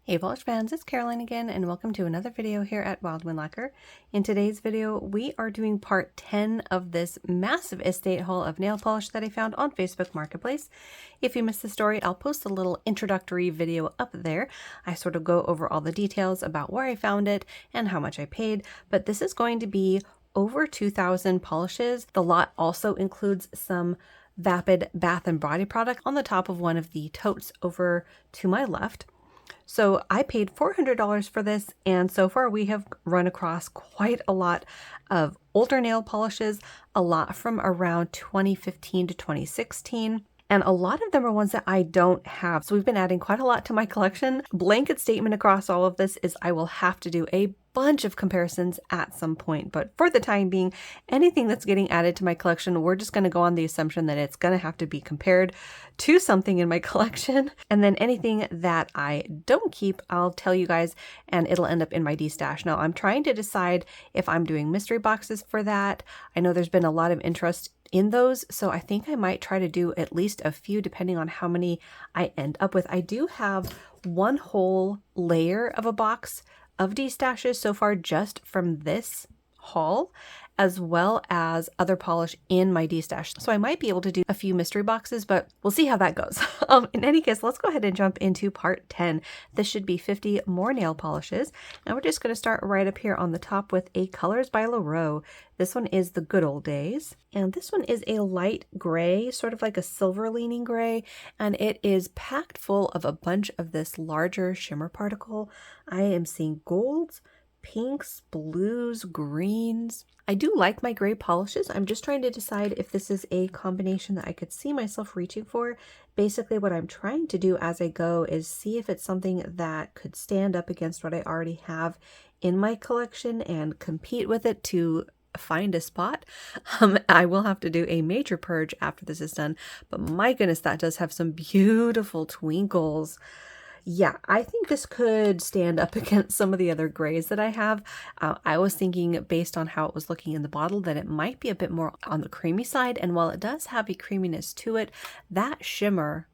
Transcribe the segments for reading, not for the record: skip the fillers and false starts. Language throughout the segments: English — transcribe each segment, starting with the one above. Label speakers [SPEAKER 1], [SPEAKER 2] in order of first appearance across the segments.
[SPEAKER 1] Hey polish fans, it's Caroline again and welcome to another video here at Lacquer. In today's video, we are doing part 10 of this massive estate haul of nail polish that I found on Facebook Marketplace. If you missed the story, I'll post a little introductory video up there. I sort of go over all the details about where I found it and how much I paid, but this is going to be over 2,000 polishes. The lot also includes some Vapid bath and body product on the top of one of the totes over to my left. So I paid $400 for this, and so far we have run across quite a lot of older nail polishes, a lot from around 2015 to 2016. And a lot of them are ones that I don't have. So we've been adding quite a lot to my collection. Blanket statement across all of this is I will have to do a bunch of comparisons at some point. But for the time being, anything that's getting added to my collection, we're just going to go on the assumption that it's going to have to be compared to something in my collection. And then anything that I don't keep, I'll tell you guys, and it'll end up in my D-stash. Now, I'm trying to decide if I'm doing mystery boxes for that. I know there's been a lot of interest in those, so I think I might try to do at least a few depending on how many I end up with. I do have one whole layer of a box of D-stashes so far just from this haul, as well as other polish in my D-stash. So I might be able to do a few mystery boxes, but we'll see how that goes. In any case, let's go ahead and jump into part 10. This should be 50 more nail polishes. And we're just going to start right up here on the top with a Colors by Lacquer. This one is the Good Old Days. And this one is a light gray, sort of like a silver leaning gray. And it is packed full of a bunch of this larger shimmer particle. I am seeing golds, pinks, blues, greens. I do like my gray polishes. I'm just trying to decide if this is a combination that I could see myself reaching for. Basically, what I'm trying to do as I go is see if it's something that could stand up against what I already have in my collection and compete with it to find a spot. I will have to do a major purge after this is done, but my goodness, that does have some beautiful twinkles. Yeah, I think this could stand up against some of the other grays that I have. I was thinking, based on how it was looking in the bottle, that it might be a bit more on the creamy side. And while it does have a creaminess to it, that shimmer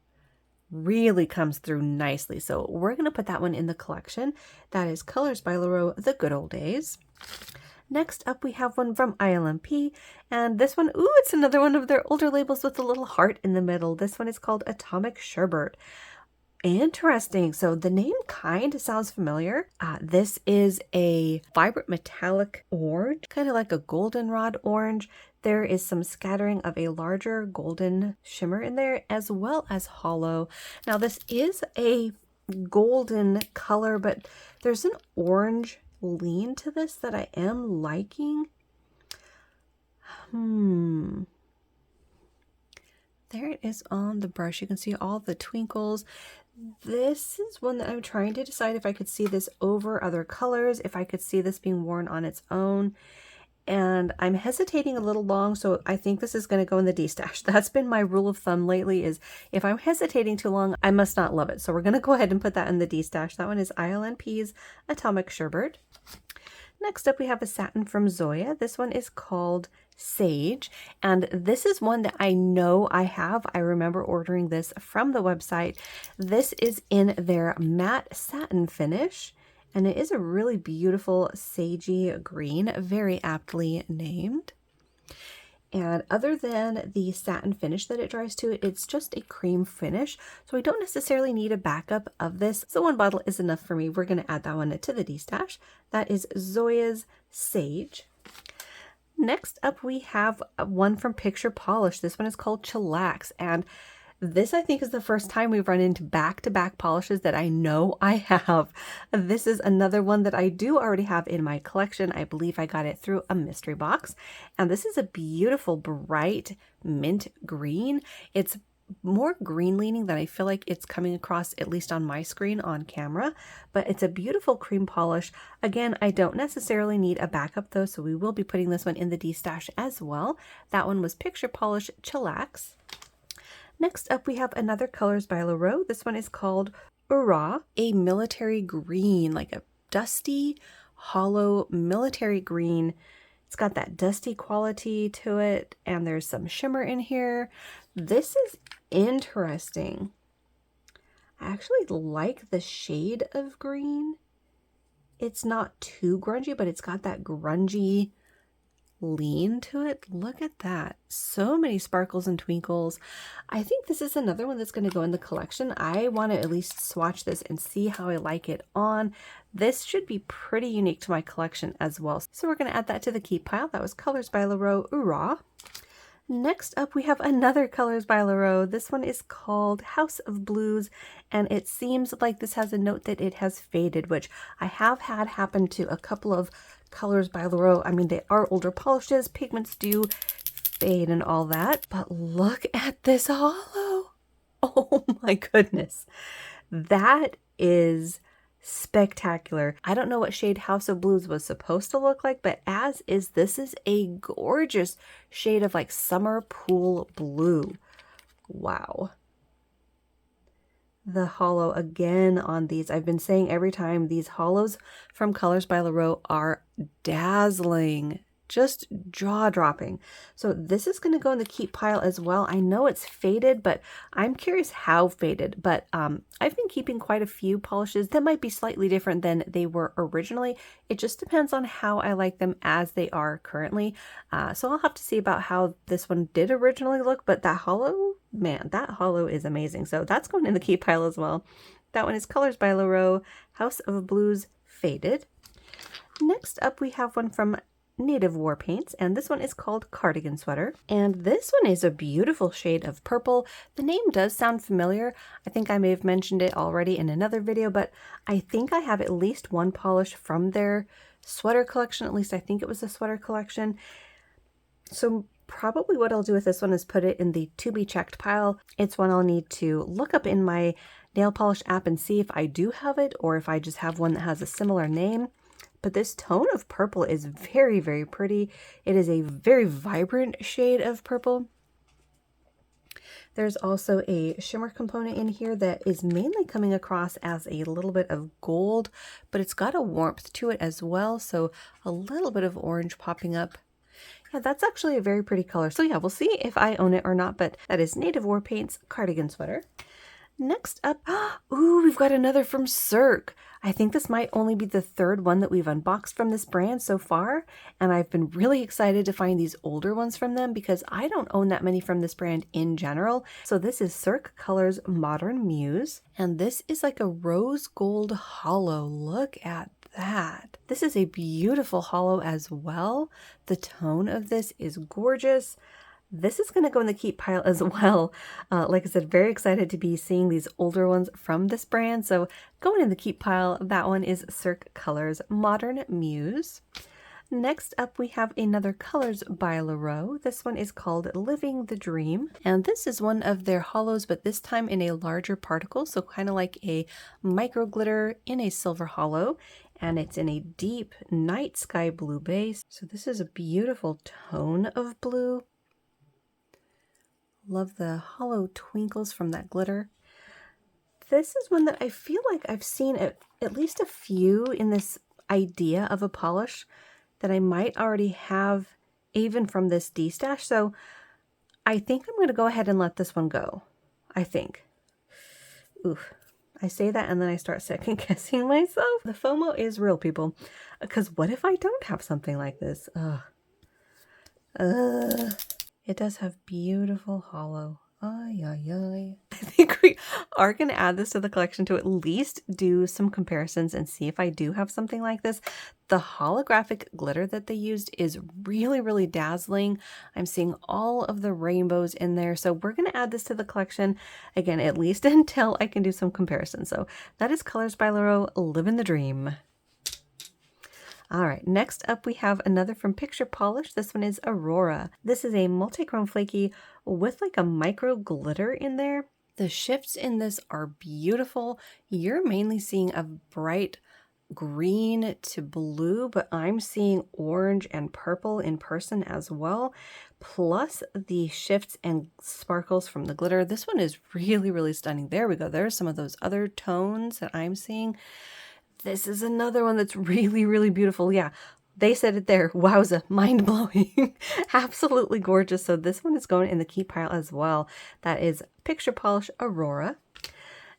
[SPEAKER 1] really comes through nicely. So we're going to put that one in the collection. That is Colors by Lacquer, The Good Old Days. Next up, we have one from ILMP, and this one, ooh, it's another one of their older labels with a little heart in the middle. This one is called Atomic Sherbet. Interesting. So the name kind of sounds familiar. This is a vibrant metallic orange, kind of like a goldenrod orange. There is some scattering of a larger golden shimmer in there, as well as hollow. Now this is a golden color, but there's an orange lean to this that I am liking. There it is on the brush. You can see all the twinkles. This is one that I'm trying to decide if I could see this over other colors, if I could see this being worn on its own. And I'm hesitating a little long, so I think this is going to go in the D-stash. That's been my rule of thumb lately, is if I'm hesitating too long, I must not love it. So we're going to go ahead and put that in the D-stash. That one is ILNP's Atomic Sherbet. Next up, we have a satin from Zoya. This one is called Sage, and this is one that I know I have. I remember ordering this from the website. This is in their matte satin finish, and it is a really beautiful sagey green, very aptly named. And other than the satin finish that it dries to, it's just a cream finish. So I don't necessarily need a backup of this. So one bottle is enough for me. We're going to add that one to the D-stash. That is Zoya's Sage. Next up, we have one from Picture Polish. This one is called Chillax. And this, I think, is the first time we've run into back-to-back polishes that I know I have. This is another one that I do already have in my collection. I believe I got it through a mystery box. And this is a beautiful, bright mint green. It's more green leaning than I feel like it's coming across, at least on my screen on camera. But it's a beautiful cream polish. Again, I don't necessarily need a backup though, so we will be putting this one in the D-stash as well. That one was Picture Polish Chillax. Next up, we have another Colors by Lacquer. This one is called Ura, a military green, like a dusty, hollow military green. It's got that dusty quality to it, and there's some shimmer in here. This is interesting. I actually like the shade of green. It's not too grungy, but it's got that grungy lean to it. Look at that. So many sparkles and twinkles. I think this is another one that's going to go in the collection. I want to at least swatch this and see how I like it on. This should be pretty unique to my collection as well. So we're going to add that to the keep pile. That was Colors by Leroux. Hoorah! Next up, we have another Colors by Leroux. This one is called House of Blues, and it seems like this has a note that it has faded, which I have had happen to a couple of Colors by Leroux. I mean, they are older polishes. Pigments do fade and all that, but look at this hollow. Oh my goodness. That is spectacular. I don't know what shade House of Blues was supposed to look like, but as is, this is a gorgeous shade of like summer pool blue. Wow. The hollow again on these. I've been saying every time, these hollows from Colors by Leroux are dazzling. Just jaw-dropping. So this is going to go in the keep pile as well. I know it's faded, but I'm curious how faded. But I've been keeping quite a few polishes that might be slightly different than they were originally. It just depends on how I like them as they are currently. So I'll have to see about how this one did originally look. But that hollow, man, that hollow is amazing. So that's going in the keep pile as well. That one is Colors by Leroux, House of Blues Faded. Next up, we have one from Native War Paints, and this one is called Cardigan Sweater, and this one is a beautiful shade of purple. The name does sound familiar. I think I may have mentioned it already in another video, but I think I have at least one polish from their sweater collection. At least I think it was a sweater collection. So probably what I'll do with this one is put it in the to be checked pile. It's one I'll need to look up in my nail polish app and see if I do have it or if I just have one that has a similar name. But this tone of purple is very, very pretty. It is a very vibrant shade of purple. There's also a shimmer component in here that is mainly coming across as a little bit of gold, but it's got a warmth to it as well. So a little bit of orange popping up. Yeah, that's actually a very pretty color. So yeah, we'll see if I own it or not, but that is Native War Paints Cardigan Sweater. Next up, ooh, we've got another from Cirque. I think this might only be the third one that we've unboxed from this brand so far, and I've been really excited to find these older ones from them because I don't own that many from this brand in general. So this is Cirque Colors Modern Muse, and this is like a rose gold hollow. Look at that. This is a beautiful hollow as well. The tone of this is gorgeous. This is going to go in the keep pile as well. Like I said, very excited to be seeing these older ones from this brand. So going in the keep pile, that one is Cirque Colors Modern Muse. Next up, we have another Colors by Leroux. This one is called Living the Dream. And this is one of their hollows, but this time in a larger particle. So kind of like a micro glitter in a silver hollow. And it's in a deep night sky blue base. So this is a beautiful tone of blue. Love the hollow twinkles from that glitter. This is one that I feel like I've seen at least a few in this idea of a polish that I might already have even from this D-stash. So I think I'm going to go ahead and let this one go. I think. Oof. I say that and then I start second guessing myself. The FOMO is real, people. Because what if I don't have something like this? It does have beautiful hollow. Ay, ay, ay. I think we are going to add this to the collection to at least do some comparisons and see if I do have something like this. The holographic glitter that they used is really, really dazzling. I'm seeing all of the rainbows in there. So we're going to add this to the collection, again, at least until I can do some comparisons. So that is Colors by Leroux, Living the Dream. All right, next up we have another from Picture Polish. This one is Aurora. This is a multi-chrome flaky with like a micro glitter in there. The shifts in this are beautiful. You're mainly seeing a bright green to blue, but I'm seeing orange and purple in person as well, plus the shifts and sparkles from the glitter. This one is really, really stunning. There we go. There's some of those other tones that I'm seeing. This is another one that's really, really beautiful. Yeah, they said it there. Wowza, mind-blowing. Absolutely gorgeous. So this one is going in the keep pile as well. That is Picture Polish Aurora.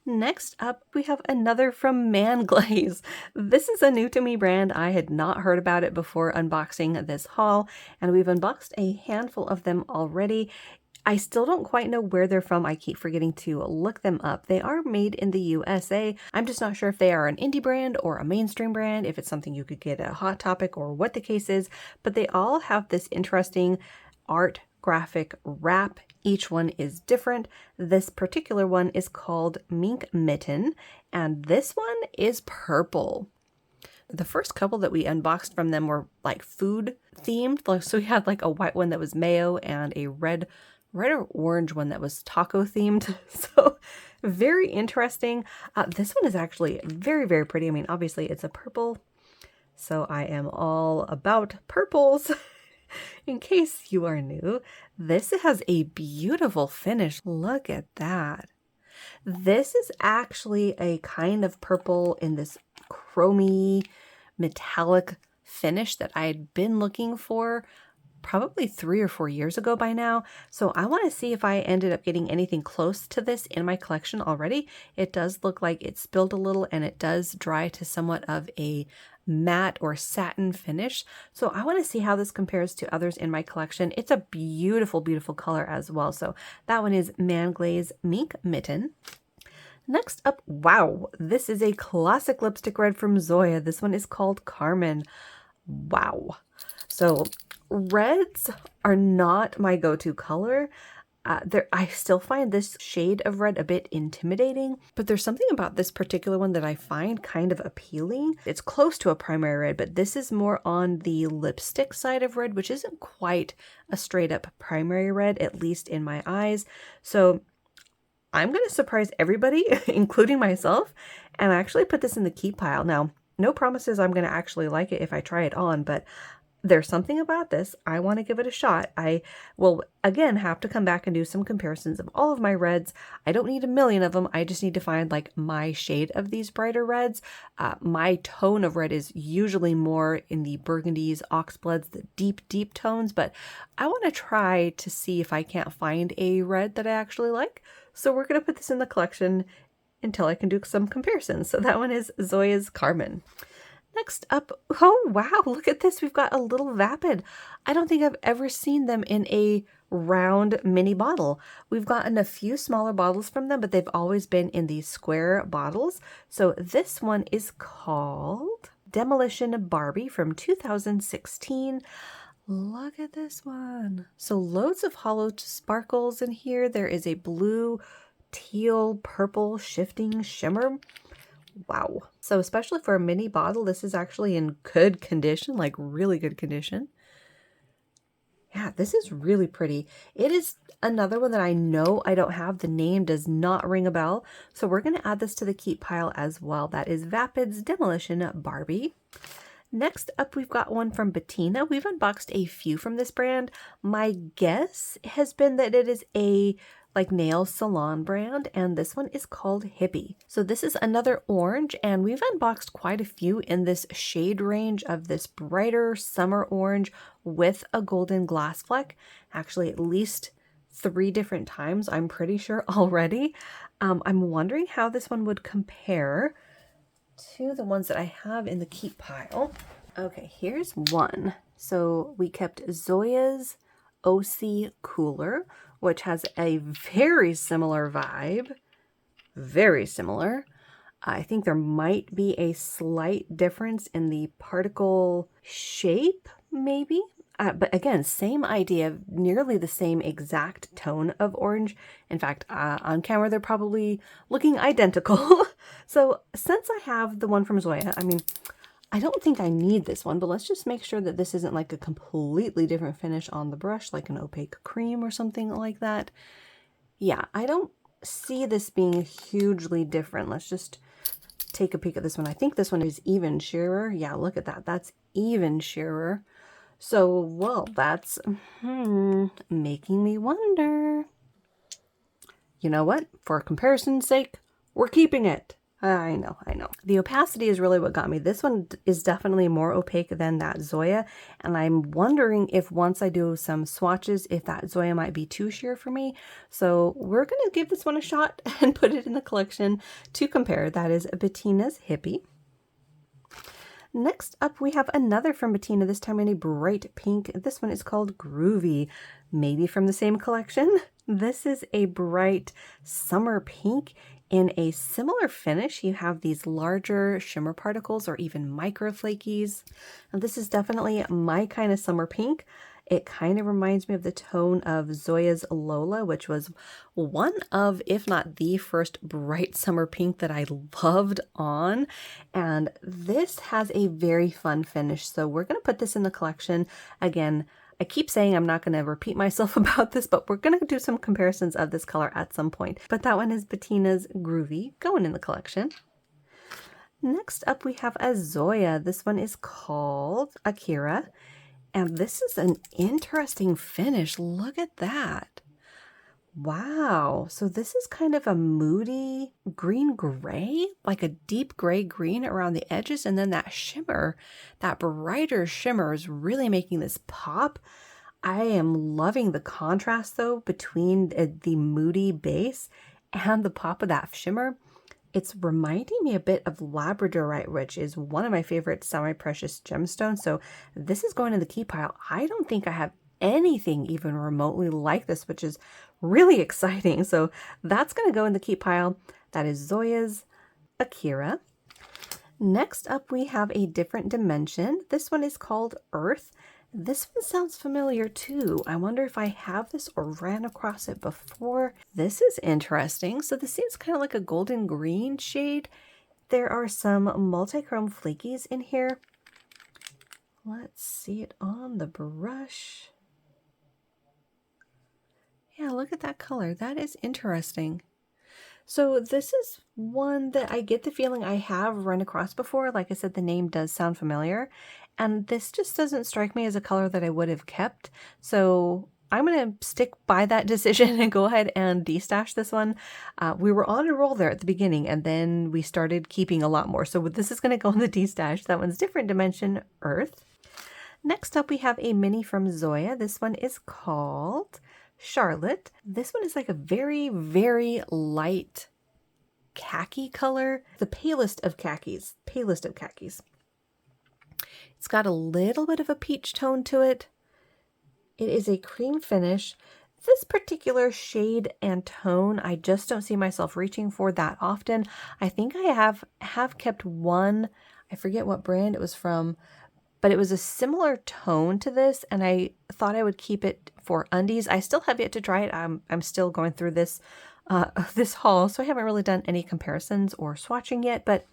[SPEAKER 1] Next up, we have another from Man Glaze. This is a new to me brand. I had not heard about it before unboxing this haul, and we've unboxed a handful of them already. I still don't quite know where they're from. I keep forgetting to look them up. They are made in the USA. I'm just not sure if they are an indie brand or a mainstream brand, if it's something you could get at Hot Topic or what the case is, but they all have this interesting art graphic wrap. Each one is different. This particular one is called Mink Mitten, and this one is purple. The first couple that we unboxed from them were like food themed. So we had like a white one that was mayo and a red or orange one that was taco themed. So very interesting. This one is actually very, very pretty. I mean, obviously it's a purple, so I am all about purples. In case you are new, this has a beautiful finish. Look at that. This is actually a kind of purple in this chromy metallic finish that I had been looking for probably 3 or 4 years ago by now. So I want to see if I ended up getting anything close to this in my collection already. It does look like it spilled a little, and it does dry to somewhat of a matte or satin finish. So I want to see how this compares to others in my collection. It's a beautiful, beautiful color as well. So that one is Man Glaze Mink Mitten. Next up, wow, this is a classic lipstick red from Zoya. This one is called Carmen. Wow. So reds are not my go-to color. I still find this shade of red a bit intimidating, but there's something about this particular one that I find kind of appealing. It's close to a primary red, but this is more on the lipstick side of red, which isn't quite a straight up primary red, at least in my eyes. So I'm going to surprise everybody, including myself, and actually put this in the keep pile. Now, no promises I'm going to actually like it if I try it on, but there's something about this. I want to give it a shot. I will, again, have to come back and do some comparisons of all of my reds. I don't need a million of them. I just need to find like my shade of these brighter reds. My tone of red is usually more in the burgundies, oxbloods, the deep, deep tones, but I want to try to see if I can't find a red that I actually like. So we're going to put this in the collection until I can do some comparisons. So that one is Zoya's Carmen. Next up, oh wow, look at this. We've got a little Vapid. I don't think I've ever seen them in a round mini bottle. We've gotten a few smaller bottles from them, but they've always been in these square bottles. So this one is called Demolition Barbie from 2016. Look at this one. So loads of hollow sparkles in here. There is a blue, teal, purple shifting shimmer. Wow. So especially for a mini bottle, this is actually in good condition, like really good condition. Yeah, this is really pretty. It is another one that I know I don't have. The name does not ring a bell. So we're going to add this to the keep pile as well. That is Vapid's Demolition Barbie. Next up, we've got one from Bettina. We've unboxed a few from this brand. My guess has been that it is a like nail salon brand, and this one is called Hippie. So this is another orange, and we've unboxed quite a few in this shade range of this brighter summer orange with a golden glass fleck. Actually, at least 3 different times, I'm pretty sure already. I'm wondering how this one would compare to the ones that I have in the keep pile. Okay, here's one. So we kept Zoya's OC Cooler, which has a very similar vibe. Very similar. I think there might be a slight difference in the particle shape, maybe. But again, same idea, nearly the same exact tone of orange. In fact, on camera, they're probably looking identical. So since I have the one from Zoya, I mean, I don't think I need this one, but let's just make sure that this isn't like a completely different finish on the brush, like an opaque cream or something like that. Yeah, I don't see this being hugely different. Let's just take a peek at this one. I think this one is even sheerer. Yeah, look at that. That's even sheerer. So, well, that's making me wonder. You know what? For comparison's sake, we're keeping it. I know, I know. The opacity is really what got me. This one is definitely more opaque than that Zoya, and I'm wondering if once I do some swatches, if that Zoya might be too sheer for me. So we're gonna give this one a shot and put it in the collection to compare. That is Bettina's Hippie. Next up, we have another from Bettina, this time in a bright pink. This one is called Groovy, maybe from the same collection. This is a bright summer pink in a similar finish. You have these larger shimmer particles or even micro flakies. And this is definitely my kind of summer pink. It kind of reminds me of the tone of Zoya's Lola, which was one of, if not the first bright summer pink that I loved on. And this has a very fun finish. So we're going to put this in the collection. Again, I keep saying I'm not going to repeat myself about this, but we're going to do some comparisons of this color at some point. But that one is Bettina's Groovy, going in the collection. Next up, we have a Zoya. This one is called Akira. And this is an interesting finish. Look at that. Wow. So this is kind of a moody green-gray, like a deep gray green around the edges. And then that shimmer, that brighter shimmer is really making this pop. I am loving the contrast though between the moody base and the pop of that shimmer. It's reminding me a bit of labradorite, which is one of my favorite semi-precious gemstones. So this is going in the key pile. I don't think I have anything even remotely like this, which is really exciting. So that's going to go in the key pile. That is Zoya's Akira. Next up, we have a different dimension. This one is called Earth. This one sounds familiar too. I wonder if I have this or ran across it before. This is interesting. So this seems kind of like a golden green shade. There are some multichrome flakies in here. Let's see it on the brush. Yeah, look at that color. That is interesting. So this is one that I get the feeling I have run across before. Like I said, the name does sound familiar. And this just doesn't strike me as a color that I would have kept. So I'm going to stick by that decision and go ahead and destash this one. We were on a roll there at the beginning, and then we started keeping a lot more. So this is going to go in the destash. That one's different dimension, Earth. Next up, we have a mini from Zoya. This one is called Charlotte. This one is like a very, very light khaki color. The palest of khakis. It's got a little bit of a peach tone to it. It is a cream finish. This particular shade and tone, I just don't see myself reaching for that often. I think I have kept one, I forget what brand it was from, but it was a similar tone to this, and I thought I would keep it for undies. I still have yet to try it. I'm still going through this this haul, so I haven't really done any comparisons or swatching yet, but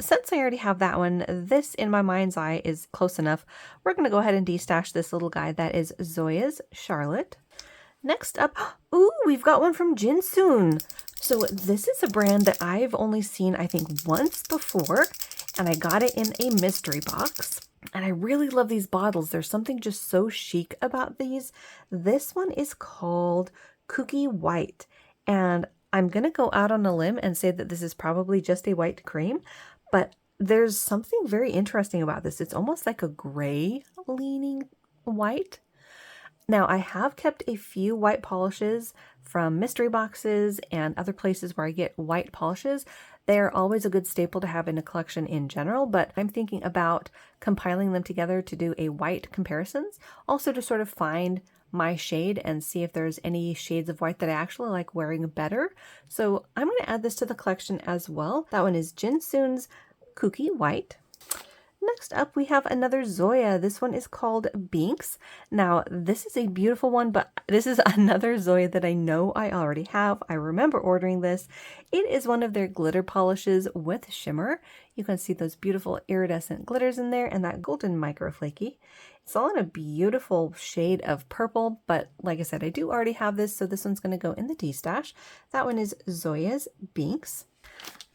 [SPEAKER 1] since I already have that one, this in my mind's eye is close enough. We're going to go ahead and destash this little guy. That is Zoya's Charlotte. Next up, ooh, we've got one from Jinsoon. So this is a brand that I've only seen, I think, once before, and I got it in a mystery box. And I really love these bottles. There's something just so chic about these. This one is called Cookie White, and I'm going to go out on a limb and say that this is probably just a white cream. But there's something very interesting about this. It's almost like a gray leaning white. Now, I have kept a few white polishes from mystery boxes and other places where I get white polishes. They're always a good staple to have in a collection in general, but I'm thinking about compiling them together to do a white comparisons, also to sort of find my shade and see if there's any shades of white that I actually like wearing better. So I'm going to add this to the collection as well. That one is Jinsoon's Cookie White. Next up, we have another Zoya. This one is called Binks. Now, this is a beautiful one, but this is another Zoya that I know I already have. I remember ordering this. It is one of their glitter polishes with shimmer. You can see those beautiful iridescent glitters in there and that golden micro flaky. It's all in a beautiful shade of purple, but like I said, I do already have this, so this one's going to go in the D-stash. That one is Zoya's Binks.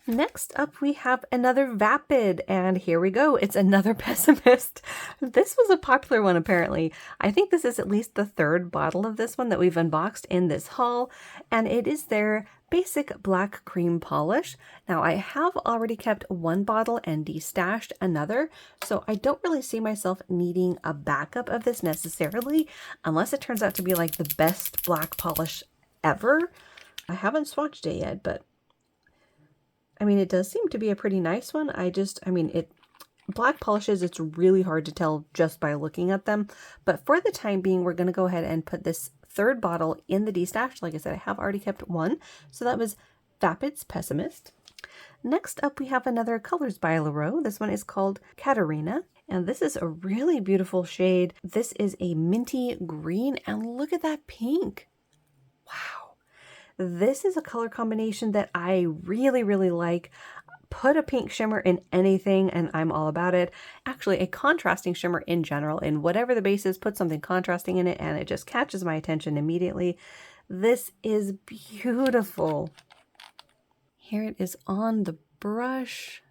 [SPEAKER 1] Next up, we have another Vapid, and here we go. It's another Pessimist. This was a popular one, apparently. I think this is at least the third bottle of this one that we've unboxed in this haul, and it is their basic black cream polish. Now, I have already kept one bottle and destashed another, so I don't really see myself needing a backup of this necessarily, unless it turns out to be like the best black polish ever. I haven't swatched it yet, but I mean, it does seem to be a pretty nice one. Black polishes, it's really hard to tell just by looking at them. But for the time being, we're going to go ahead and put this third bottle in the destash. Like I said, I have already kept one. So that was Vapid's Pessimist. Next up, we have another Colors by Lacquer. This one is called Katarina. And this is a really beautiful shade. This is a minty green. And look at that pink. Wow. This is a color combination that I really, really like. Put a pink shimmer in anything and I'm all about it. Actually, a contrasting shimmer in general, in whatever the base is, put something contrasting in it and it just catches my attention immediately. This is beautiful. Here it is on the brush.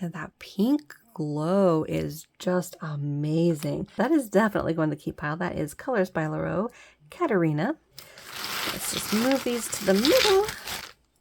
[SPEAKER 1] Yeah, that pink glow is just amazing. That is definitely going to keep pile. That is Colors by Lacquer, Katarina. Let's just move these to the middle.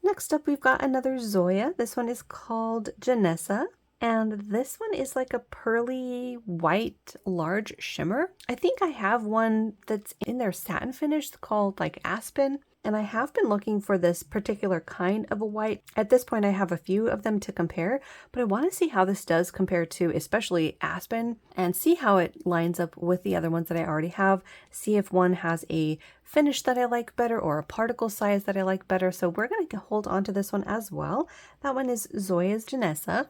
[SPEAKER 1] Next up, we've got another Zoya. This one is called Janessa. And this one is like a pearly white large shimmer. I think I have one that's in their satin finish called like Aspen. And I have been looking for this particular kind of a white. At this point, I have a few of them to compare, but I want to see how this does compare to especially Aspen and see how it lines up with the other ones that I already have. See if one has a finish that I like better or a particle size that I like better. So we're going to hold on to this one as well. That one is Zoya's Janessa.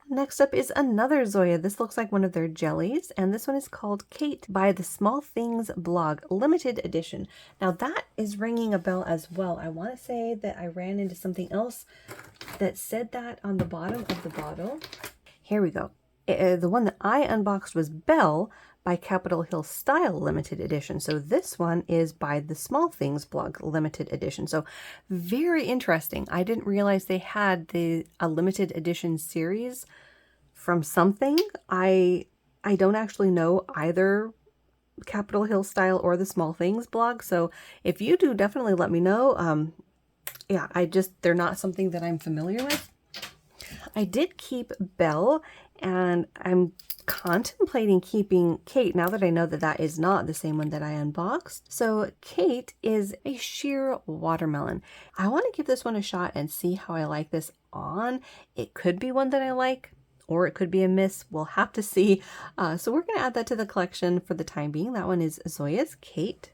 [SPEAKER 1] Next up is another Zoya. This looks like one of their jellies, and this one is called Kate by the Small Things blog, limited edition. Now that is ringing a bell as well. I want to say that I ran into something else that said that on the bottom of the bottle. Here we go. The one that I unboxed was Belle by Capitol Hill Style limited edition. So this one is by the Small Things blog limited edition. So very interesting. I didn't realize they had a limited edition series from something. I don't actually know either Capitol Hill Style or the Small Things blog. So if you do, definitely let me know. Yeah, they're not something that I'm familiar with. I did keep Belle, and I'm contemplating keeping Kate now that I know that that is not the same one that I unboxed. So Kate is a sheer watermelon. I want to give this one a shot and see how I like this on. It could be one that I like, or it could be a miss. We'll have to see. So we're going to add that to the collection for the time being. That one is Zoya's Kate.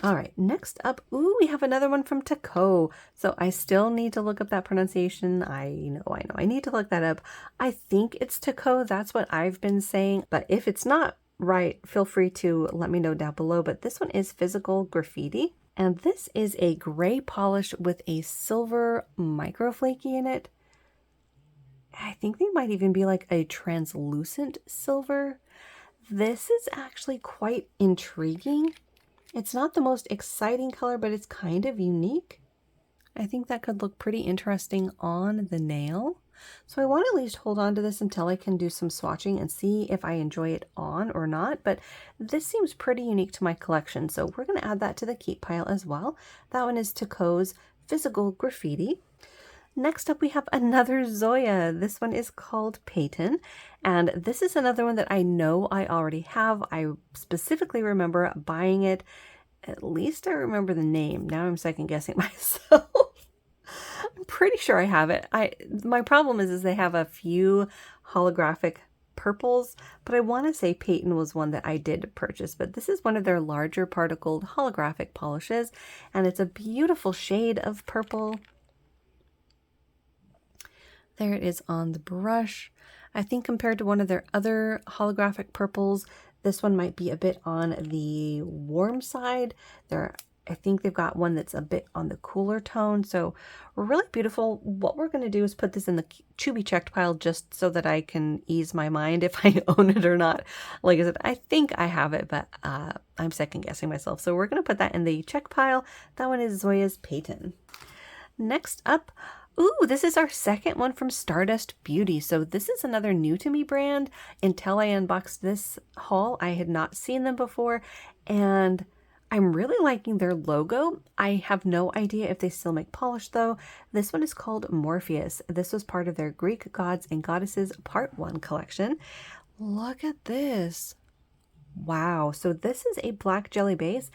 [SPEAKER 1] All right, next up, we have another one from Taco. So I still need to look up that pronunciation. I know, I need to look that up. I think it's Taco, that's what I've been saying. But if it's not right, feel free to let me know down below. But this one is Physical Graffiti. And this is a gray polish with a silver microflaky in it. I think they might even be like a translucent silver. This is actually quite intriguing. It's not the most exciting color, but it's kind of unique. I think that could look pretty interesting on the nail. So I want to at least hold on to this until I can do some swatching and see if I enjoy it on or not. But this seems pretty unique to my collection. So we're going to add that to the keep pile as well. That one is Taco's Physical Graffiti. Next up, we have another Zoya. This one is called Peyton, and this is another one that I know I already have. I specifically remember buying it. At least I remember the name. Now I'm second guessing myself. I'm pretty sure I have it. My problem is they have a few holographic purples, but I want to say Peyton was one that I did purchase. But this is one of their larger particled holographic polishes, and it's a beautiful shade of purple. There it is on the brush. I think compared to one of their other holographic purples, this one might be a bit on the warm side. I think they've got one that's a bit on the cooler tone. So really beautiful. What we're going to do is put this in the to be checked pile just so that I can ease my mind if I own it or not. Like I said, I think I have it, but I'm second guessing myself. So we're going to put that in the check pile. That one is Zoya's Peyton. Next up, Ooh, this is our second one from Stardust Beauty. So this is another new to me brand. Until I unboxed this haul, I had not seen them before, and I'm really liking their logo. I have no idea if they still make polish though. This one is called Morpheus. This was part of their Greek Gods and Goddesses Part 1 collection. Look at this. Wow. So this is a black jelly base,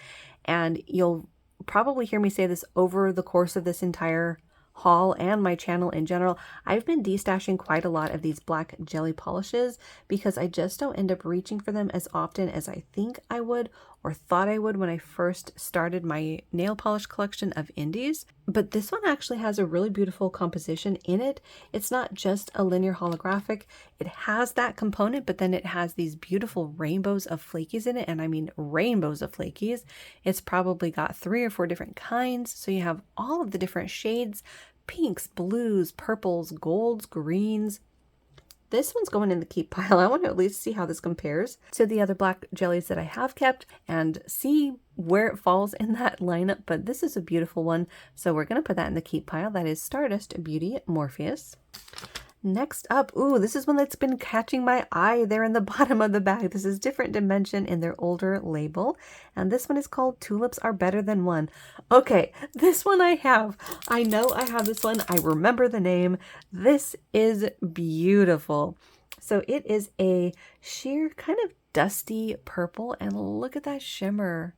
[SPEAKER 1] and you'll probably hear me say this over the course of this entire haul and my channel in general. I've been destashing quite a lot of these black jelly polishes because I just don't end up reaching for them as often as I think I would or thought I would when I first started my nail polish collection of indies. But this one actually has a really beautiful composition in it. It's not just a linear holographic. It has that component, but then it has these beautiful rainbows of flakies in it, and I mean rainbows of flakies. It's probably got 3 or 4 different kinds, so you have all of the different shades: pinks, blues, purples, golds, greens. This one's going in the keep pile. I want to at least see how this compares to the other black jellies that I have kept and see where it falls in that lineup. But this is a beautiful one, so we're going to put that in the keep pile. That is Stardust Beauty Morpheus. Next up, ooh, this is one that's been catching my eye there in the bottom of the bag. This is Different Dimension in their older label, and this one is called Tulips Are Better Than One. Okay, this one I have. I know I have this one. I remember the name. This is beautiful. So it is a sheer kind of dusty purple, and look at that shimmer.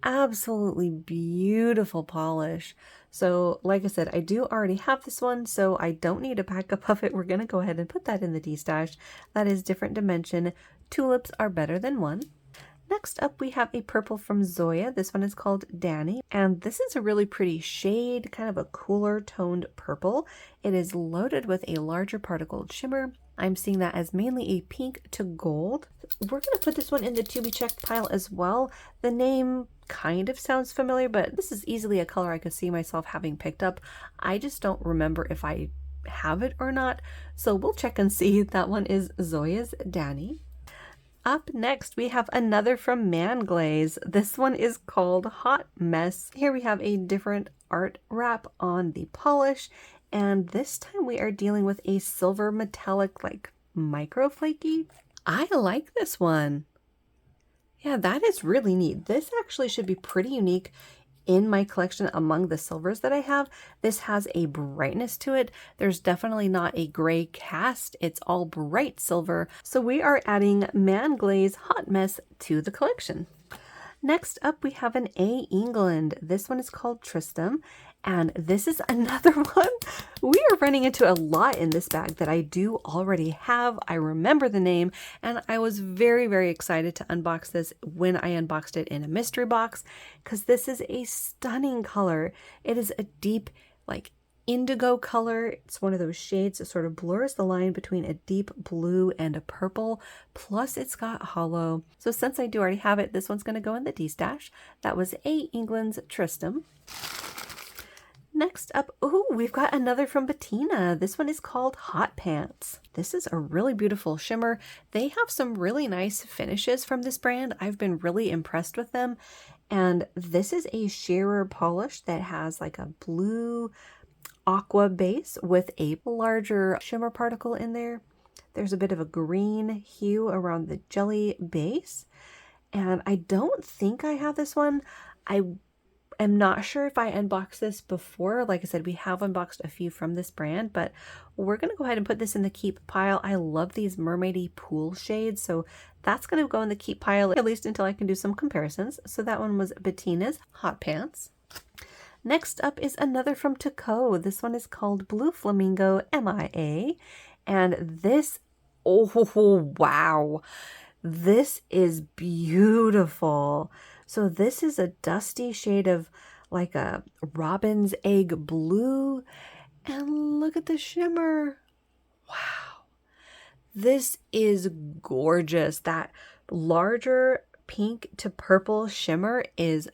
[SPEAKER 1] Absolutely beautiful polish. So like I said, I do already have this one, so I don't need a backup of it. We're going to go ahead and put that in the destash. That is Different Dimension. Tulips Are Better Than One. Next up, we have a purple from Zoya. This one is called Danny, and this is a really pretty shade, kind of a cooler toned purple. It is loaded with a larger particled shimmer. I'm seeing that as mainly a pink to gold. We're going to put this one in the to be checked pile as well. The name kind of sounds familiar, but this is easily a color I could see myself having picked up. I just don't remember if I have it or not, so we'll check and see. That one is Zoya's Danny. Up next, we have another from Man Glaze. This one is called Hot Mess. Here we have a different art wrap on the polish, and this time we are dealing with a silver metallic, like micro flaky. I like this one. Yeah, that is really neat. This actually should be pretty unique in my collection among the silvers that I have. This has a brightness to it. There's definitely not a gray cast. It's all bright silver. So we are adding Man Glaze Hot Mess to the collection. Next up, we have an A. England. This one is called Tristram, and this is another one. We are running into a lot in this bag that I do already have. I remember the name, and I was very, very excited to unbox this when I unboxed it in a mystery box, because this is a stunning color. It is a deep, like, indigo color. It's one of those shades that sort of blurs the line between a deep blue and a purple, plus it's got hollow. So since I do already have it, this one's going to go in the D-stash. That was A. England's Tristram. Next up, ooh, we've got another from Bettina. This one is called Hot Pants. This is a really beautiful shimmer. They have some really nice finishes from this brand. I've been really impressed with them. And this is a shearer polish that has like a blue aqua base with a larger shimmer particle in there. There's a bit of a green hue around the jelly base, and I don't think I have this one. I am not sure if I unboxed this before. Like I said, we have unboxed a few from this brand, but we're going to go ahead and put this in the keep pile. I love these mermaidy pool shades, so that's going to go in the keep pile, at least until I can do some comparisons. So that one was Bettina's Hot Pants. Next up is another from Taco. This one is called Blue Flamingo MIA. And this, oh wow, this is beautiful. So this is a dusty shade of like a robin's egg blue. And look at the shimmer. Wow. This is gorgeous. That larger pink to purple shimmer is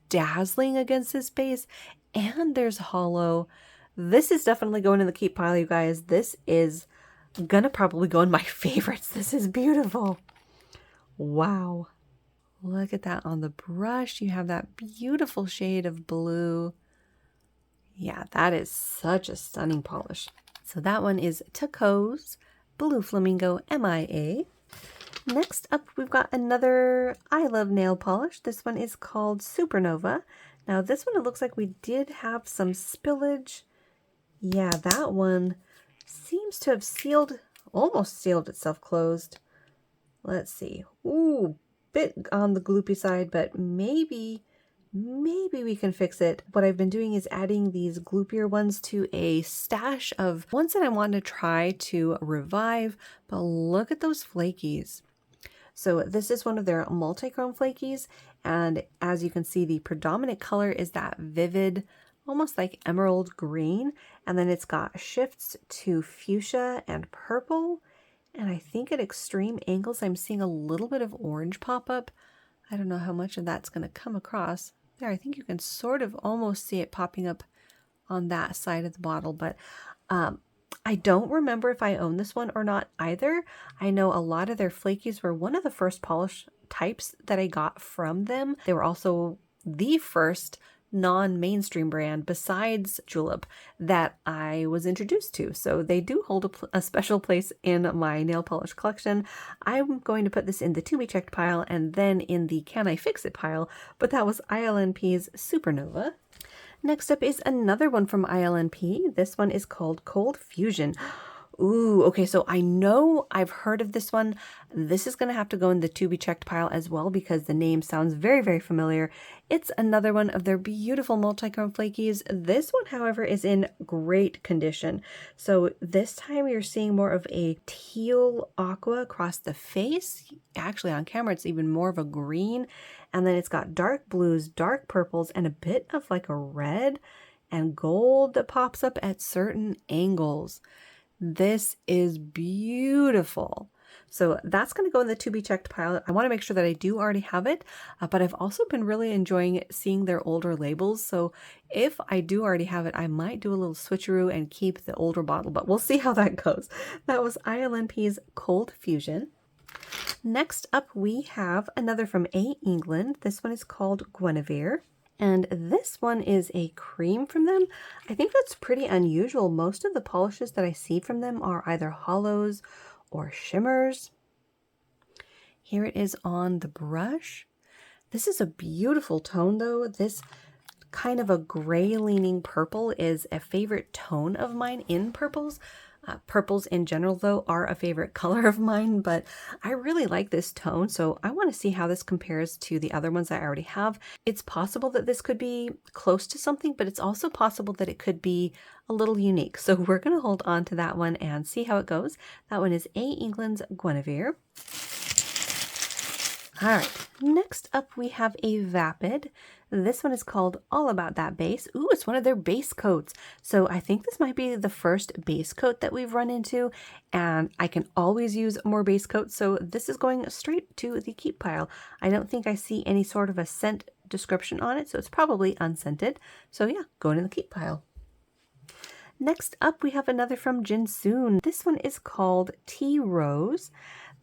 [SPEAKER 1] dazzling against this base, and there's hollow. This is definitely going in the keep pile, you guys. This is gonna probably go in my favorites. This is beautiful. Wow, look at that on the brush. You have that beautiful shade of blue. Yeah, that is such a stunning polish. So that one is Taco's Blue Flamingo MIA. Next up, we've got another I Love nail polish. This one is called Supernova. Now this one, it looks like we did have some spillage. Yeah, that one seems to have almost sealed itself closed. Let's see. Ooh, bit on the gloopy side, but maybe we can fix it. What I've been doing is adding these gloopier ones to a stash of ones that I want to try to revive, but look at those flakies. So this is one of their multi-chrome flakies, and as you can see, the predominant color is that vivid, almost like emerald green, and then it's got shifts to fuchsia and purple, and I think at extreme angles I'm seeing a little bit of orange pop up. I don't know how much of that's going to come across. There, I think you can sort of almost see it popping up on that side of the bottle, but I don't remember if I own this one or not either. I know a lot of their flakies were one of the first polish types that I got from them. They were also the first non-mainstream brand besides Julep that I was introduced to. So they do hold a special place in my nail polish collection. I'm going to put this in the to be checked pile and then in the can I fix it pile, but that was ILNP's Supernova. Next up is another one from ILNP. This one is called Cold Fusion. Ooh, okay, so I know I've heard of this one. This is going to have to go in the to be checked pile as well because the name sounds very, very familiar. It's another one of their beautiful multi-chrome flakies. This one, however, is in great condition. So this time you're seeing more of a teal aqua across the face. Actually, on camera, it's even more of a green. And then it's got dark blues, dark purples, and a bit of like a red and gold that pops up at certain angles. This is beautiful. So that's going to go in the to be checked pile. I want to make sure that I do already have it, but I've also been really enjoying seeing their older labels. So if I do already have it, I might do a little switcheroo and keep the older bottle, but we'll see how that goes. That was ILNP's Cold Fusion. Next up, we have another from A. England. This one is called Guinevere. And this one is a cream from them. I think that's pretty unusual. Most of the polishes that I see from them are either hollows or shimmers. Here it is on the brush. This is a beautiful tone though. This kind of a gray leaning purple is a favorite tone of mine in purples. Purples in general, though, are a favorite color of mine, but I really like this tone, so I want to see how this compares to the other ones I already have. It's possible that this could be close to something, but it's also possible that it could be a little unique. So we're going to hold on to that one and see how it goes. That one is A. England's Guinevere. All right, next up we have a Vapid. This one is called All About That Base. Ooh, it's one of their base coats. So I think this might be the first base coat that we've run into, and I can always use more base coats. So this is going straight to the keep pile. I don't think I see any sort of a scent description on it, so it's probably unscented. So yeah, going in the keep pile. Next up, we have another from Jinsoon. This one is called Tea Rose.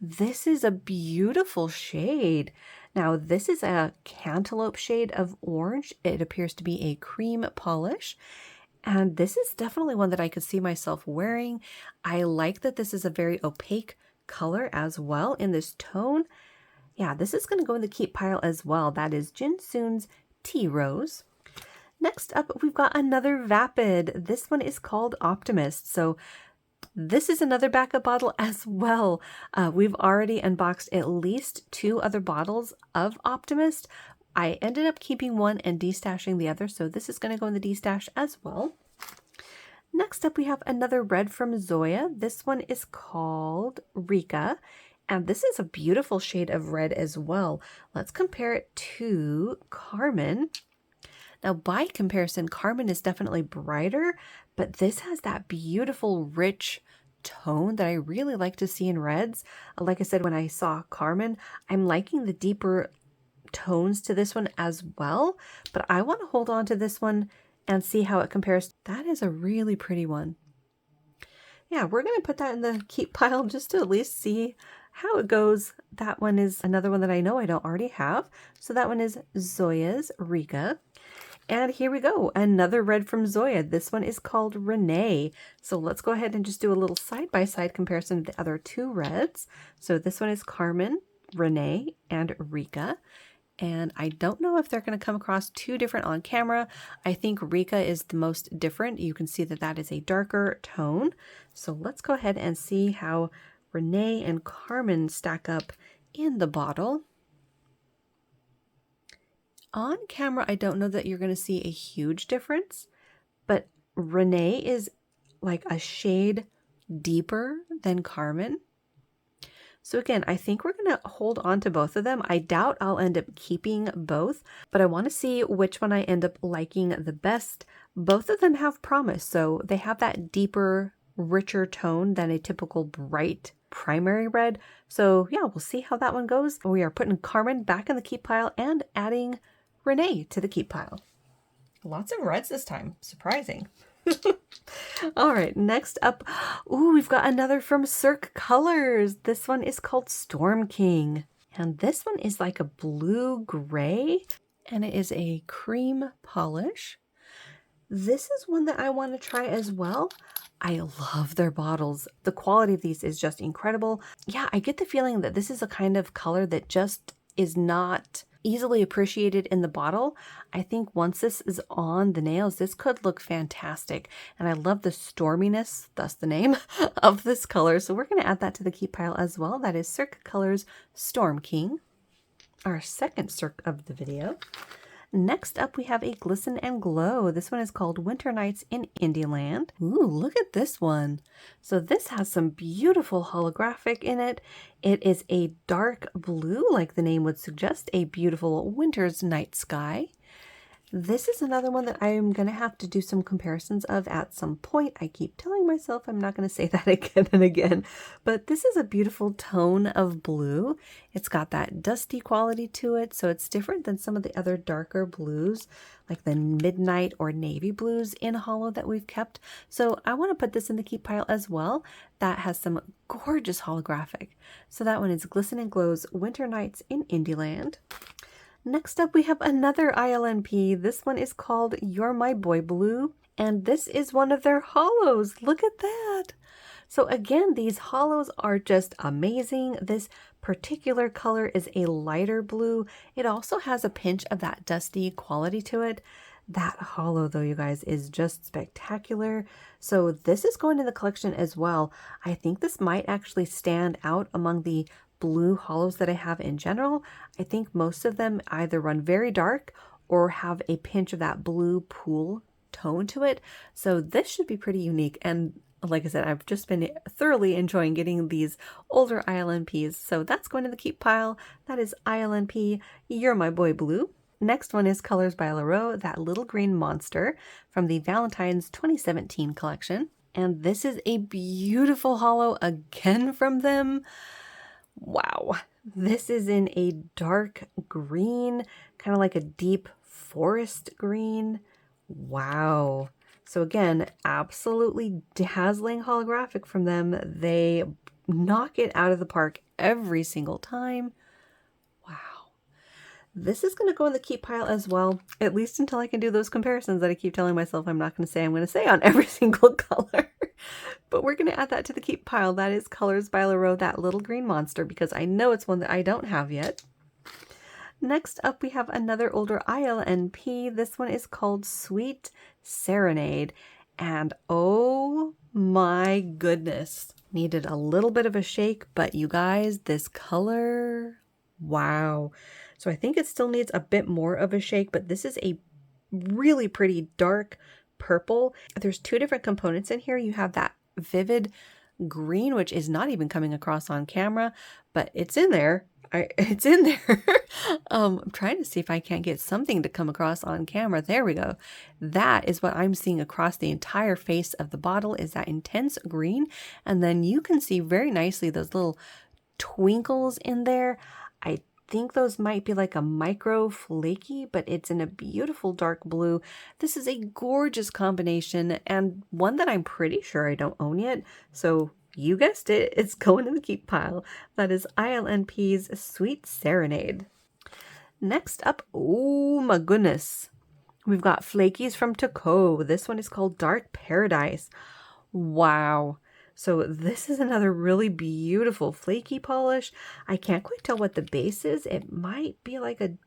[SPEAKER 1] This is a beautiful shade. Now, this is a cantaloupe shade of orange. It appears to be a cream polish. And this is definitely one that I could see myself wearing. I like that this is a very opaque color as well in this tone. Yeah, this is going to go in the keep pile as well. That is Jinsoon's Tea Rose. Next up, we've got another Vapid. This one is called Optimist. So this is another backup bottle as well. We've already unboxed at least 2 other bottles of Optimist. I ended up keeping one and destashing the other, so this is going to go in the destash as well. Next up, we have another red from Zoya. This one is called Rika, and this is a beautiful shade of red as well. Let's compare it to Carmen. Now, by comparison, Carmen is definitely brighter, but this has that beautiful, rich tone that I really like to see in reds. Like I said, when I saw Carmen, I'm liking the deeper tones to this one as well, but I want to hold on to this one and see how it compares. That is a really pretty one. Yeah, we're going to put that in the keep pile just to at least see how it goes. That one is another one that I know I don't already have. So that one is Zoya's Rika. And here we go, another red from Zoya. This one is called Renee. So let's go ahead and just do a little side-by-side comparison of the other two reds. So this one is Carmen, Renee, and Rika. And I don't know if they're going to come across too different on camera. I think Rika is the most different. You can see that that is a darker tone. So let's go ahead and see how Renee and Carmen stack up in the bottle. On camera, I don't know that you're going to see a huge difference, but Renee is like a shade deeper than Carmen. So again, I think we're going to hold on to both of them. I doubt I'll end up keeping both, but I want to see which one I end up liking the best. Both of them have promise, so they have that deeper, richer tone than a typical bright primary red. So yeah, we'll see how that one goes. We are putting Carmen back in the keep pile and adding Renee to the keep pile. Lots of reds this time. Surprising. All right, next up, ooh, we've got another from Cirque Colors. This one is called Storm King. And this one is like a blue-gray, and it is a cream polish. This is one that I want to try as well. I love their bottles. The quality of these is just incredible. Yeah, I get the feeling that this is a kind of color that just is not easily appreciated in the bottle. I think once this is on the nails, this could look fantastic. And I love the storminess, thus the name, of this color. So we're going to add that to the keep pile as well. That is Cirque Colors Storm King, our second Cirque of the video. Next up, we have a Glisten and Glow. This one is called Winter Nights in Indieland. Ooh, look at this one. So this has some beautiful holographic in it. It is a dark blue, like the name would suggest, a beautiful winter's night sky. This is another one that I'm going to have to do some comparisons of at some point. I keep telling myself I'm not going to say that again and again, but this is a beautiful tone of blue. It's got that dusty quality to it, so it's different than some of the other darker blues, like the midnight or navy blues in holo that we've kept. So I want to put this in the keep pile as well. That has some gorgeous holographic. So that one is Glisten and Glow's Winter Nights in Indieland. Next up, we have another ILNP. This one is called You're My Boy Blue, and this is one of their holos. Look at that. So again, these holos are just amazing. This particular color is a lighter blue. It also has a pinch of that dusty quality to it. That holo, though, you guys, is just spectacular. So this is going in the collection as well. I think this might actually stand out among the blue holos that I have in general. I think most of them either run very dark or have a pinch of that blue pool tone to it. So this should be pretty unique. And like I said, I've just been thoroughly enjoying getting these older ILNPs. So that's going to the keep pile. That is ILNP You're My Boy Blue. Next one is Colors by Leroux, that little green monster from the Valentine's 2017 collection. And this is a beautiful holo again from them. Wow, this is in a dark green, kind of like a deep forest green. Wow. So again, absolutely dazzling holographic from them. They knock it out of the park every single time. Wow. This is going to go in the keep pile as well, at least until I can do those comparisons that I keep telling myself I'm not going to say I'm going to say on every single color. But we're going to add that to the keep pile. That is Colors by Leroux, that little green monster, because I know it's one that I don't have yet. Next up, we have another older ILNP. This one is called Sweet Serenade. And oh my goodness, needed a little bit of a shake, but you guys, this color, wow. So I think it still needs a bit more of a shake, but this is a really pretty dark purple. There's two different components in here. You have that vivid green, which is not even coming across on camera, but it's in there. It's in there. I'm trying to see if I can't get something to come across on camera. There we go. That is what I'm seeing across the entire face of the bottle, is that intense green. And then you can see very nicely those little twinkles in there. I think those might be like a micro flaky, but it's in a beautiful dark blue. This is a gorgeous combination, and one that I'm pretty sure I don't own yet. So you guessed it, it's going in the keep pile. That is ILNP's Sweet Serenade. Next up, oh my goodness. We've got Flakies from Toco. This one is called Dark Paradise. Wow. So this is another really beautiful flaky polish. I can't quite tell what the base is. It might be like a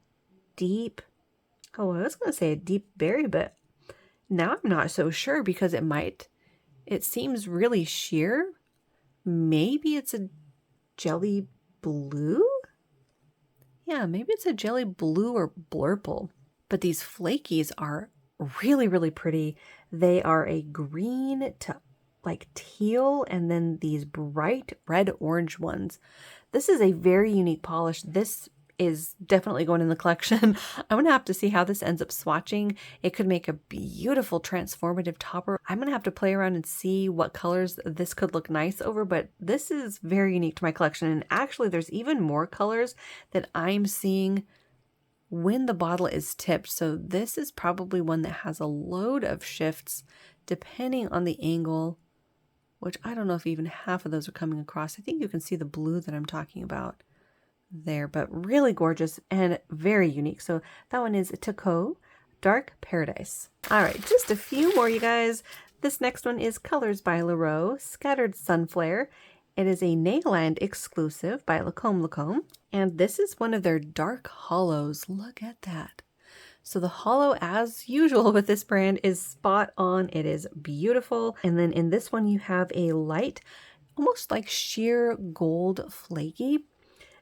[SPEAKER 1] deep, oh, I was going to say a deep berry, but now I'm not so sure because it seems really sheer. Maybe it's a jelly blue? Yeah, maybe it's a jelly blue or blurple. But these flakies are really, really pretty. They are a green to like teal, and then these bright red orange ones. This is a very unique polish. This is definitely going in the collection. I'm gonna have to see how this ends up swatching. It could make a beautiful transformative topper. I'm gonna have to play around and see what colors this could look nice over, but this is very unique to my collection. And actually there's even more colors that I'm seeing when the bottle is tipped. So this is probably one that has a load of shifts depending on the angle, which I don't know if even half of those are coming across. I think you can see the blue that I'm talking about there, but really gorgeous and very unique. So that one is Toco Dark Paradise. All right, just a few more, you guys. This next one is Colors by Leroux Scattered Sunflare. It is a Nayland exclusive by Lacquer, and this is one of their dark hollows. Look at that. So the hollow, as usual with this brand, is spot on. It is beautiful. And then in this one, you have a light, almost like sheer gold flaky.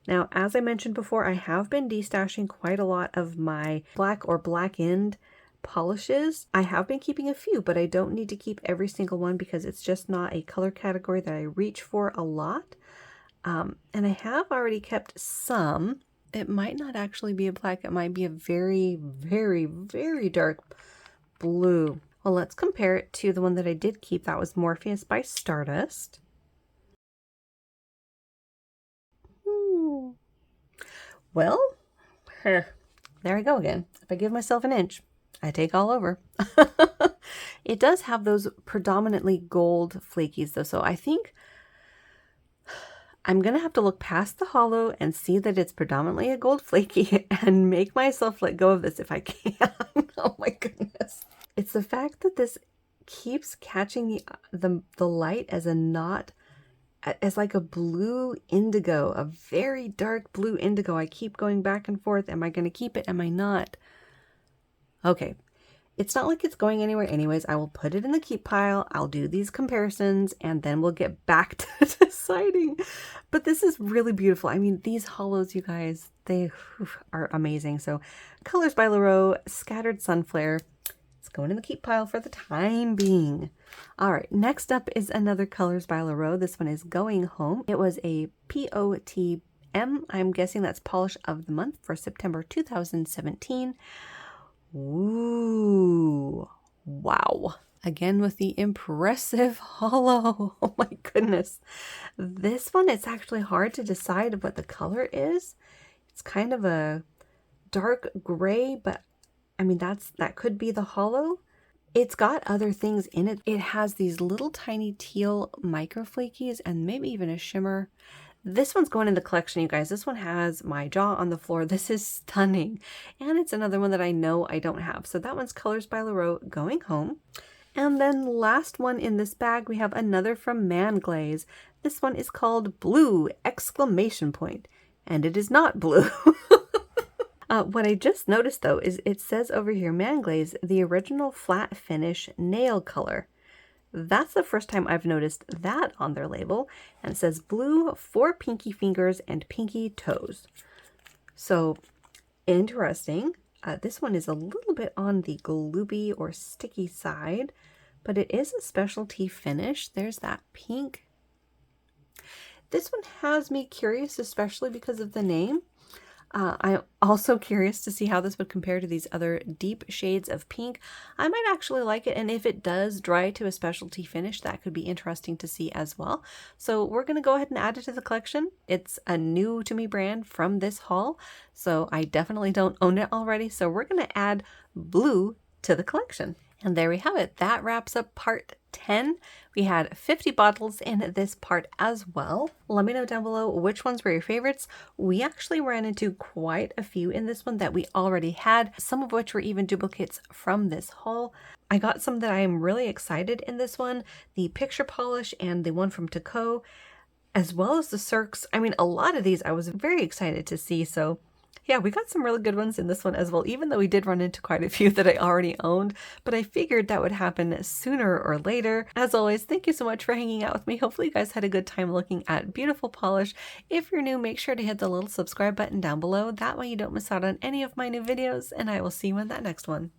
[SPEAKER 1] Now, as I mentioned before, I have been destashing quite a lot of my black or black-end polishes. I have been keeping a few, but I don't need to keep every single one because it's just not a color category that I reach for a lot. And I have already kept some. It might not actually be a black. It might be a very, very, very dark blue. Well, let's compare it to the one that I did keep. That was Morpheus by Stardust. Well, there I go again. If I give myself an inch, I take all over. It does have those predominantly gold flakies though, so I think I'm gonna have to look past the hollow and see that it's predominantly a gold flaky and make myself let go of this if I can. Oh my goodness. It's the fact that this keeps catching the light as a knot, as like a blue indigo, a very dark blue indigo. I keep going back and forth. Am I going to keep it? Am I not? Okay. It's not like it's going anywhere anyways. I will put it in the keep pile. I'll do these comparisons and then we'll get back to deciding. But this is really beautiful. I mean, these hollows, you guys, they are amazing. So Colors by Leroux Scattered Sunflare. Going in the keep pile for the time being. All right, next up is another Colors by Leroux. This one is Going Home. It was a POTM. I'm guessing that's Polish of the Month for September 2017. Ooh, wow. Again with the impressive hollow. Oh my goodness. This one, it's actually hard to decide what the color is. It's kind of a dark gray, but I mean, that could be the hollow. It's got other things in it. It has these little tiny teal micro flakies and maybe even a shimmer. This one's going in the collection, you guys. This one has my jaw on the floor. This is stunning. And it's another one that I know I don't have. So that one's Colors by Leroux Going Home. And then last one in this bag, we have another from Man Glaze. This one is called Blue! And it is not blue. What I just noticed though is it says over here, Man Glaze, the original flat finish nail color. That's the first time I've noticed that on their label. And it says blue for pinky fingers and pinky toes. So interesting. This one is a little bit on the gloopy or sticky side, but it is a specialty finish. There's that pink. This one has me curious, especially because of the name. I'm also curious to see how this would compare to these other deep shades of pink. I might actually like it, and if it does dry to a specialty finish, that could be interesting to see as well. So we're going to go ahead and add it to the collection. It's a new to me brand from this haul, so I definitely don't own it already. So we're going to add blue to the collection. And there we have it. That wraps up part 10. We had 50 bottles in this part as well. Let me know down below which ones were your favorites. We actually ran into quite a few in this one that we already had, some of which were even duplicates from this haul. I got some that I am really excited in this one, the picture polish and the one from Taco, as well as the Cirques. I mean, a lot of these I was very excited to see, so yeah, we got some really good ones in this one as well, even though we did run into quite a few that I already owned, but I figured that would happen sooner or later. As always, thank you so much for hanging out with me. Hopefully you guys had a good time looking at beautiful polish. If you're new, make sure to hit the little subscribe button down below. That way you don't miss out on any of my new videos, and I will see you in that next one.